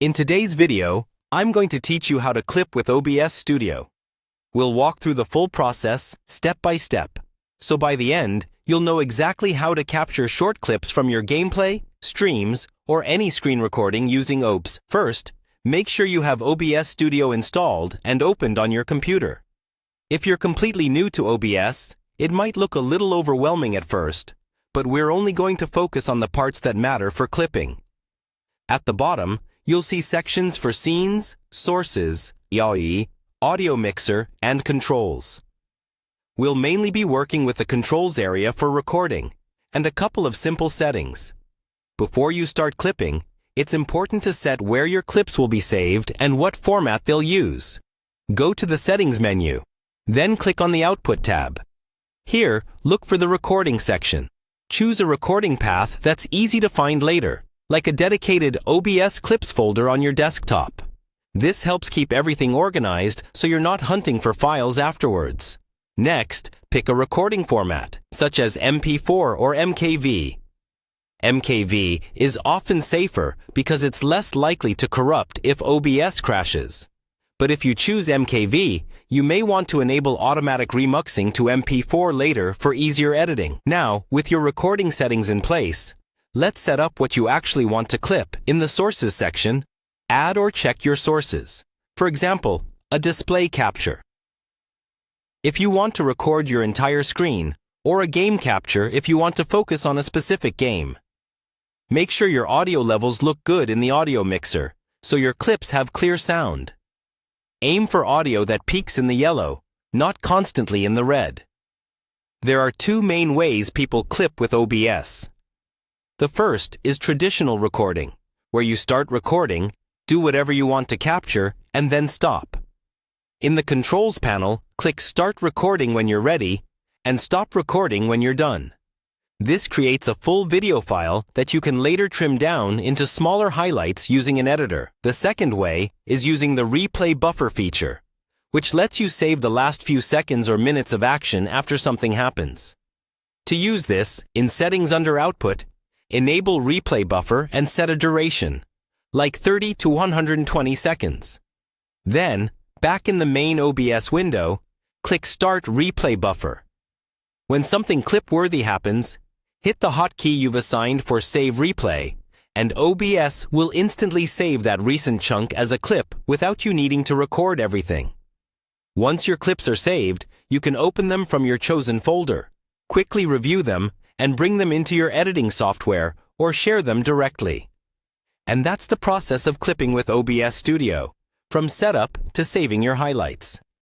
In today's video, I'm going to teach you how to clip with OBS Studio. We'll walk through the full process, step by step, so by the end, you'll know exactly how to capture short clips from your gameplay, streams, or any screen recording using OBS. First, make sure you have OBS Studio installed and opened on your computer. If you're completely new to OBS, it might look a little overwhelming at first, but we're only going to focus on the parts that matter for clipping. At the bottom, you'll see sections for scenes, sources, i.e., audio mixer, and controls. We'll mainly be working with the controls area for recording, and a couple of simple settings. Before you start clipping, it's important to set where your clips will be saved and what format they'll use. Go to the Settings menu, then click on the Output tab. Here, look for the Recording section. Choose a recording path that's easy to find later, like a dedicated OBS Clips folder on your desktop. This helps keep everything organized so you're not hunting for files afterwards. Next, pick a recording format, such as MP4 or MKV. MKV is often safer because it's less likely to corrupt if OBS crashes. But if you choose MKV, you may want to enable automatic remuxing to MP4 later for easier editing. Now, with your recording settings in place, let's set up what you actually want to clip. In the Sources section, add or check your sources. For example, a display capture. If you want to record your entire screen, or a game capture if you want to focus on a specific game. Make sure your audio levels look good in the audio mixer, so your clips have clear sound. Aim for audio that peaks in the yellow, not constantly in the red. There are two main ways people clip with OBS. The first is traditional recording, where you start recording, do whatever you want to capture, and then stop. In the Controls panel, click Start Recording when you're ready, and Stop Recording when you're done. This creates a full video file that you can later trim down into smaller highlights using an editor. The second way is using the Replay Buffer feature, which lets you save the last few seconds or minutes of action after something happens. To use this, in Settings under Output, enable Replay Buffer and set a duration, like 30 to 120 seconds. Then, back in the main OBS window, click Start Replay Buffer. When something clip-worthy happens, hit the hotkey you've assigned for Save Replay, and OBS will instantly save that recent chunk as a clip without you needing to record everything. Once your clips are saved, you can open them from your chosen folder, quickly review them, and bring them into your editing software or share them directly. And that's the process of clipping with OBS Studio, from setup to saving your highlights.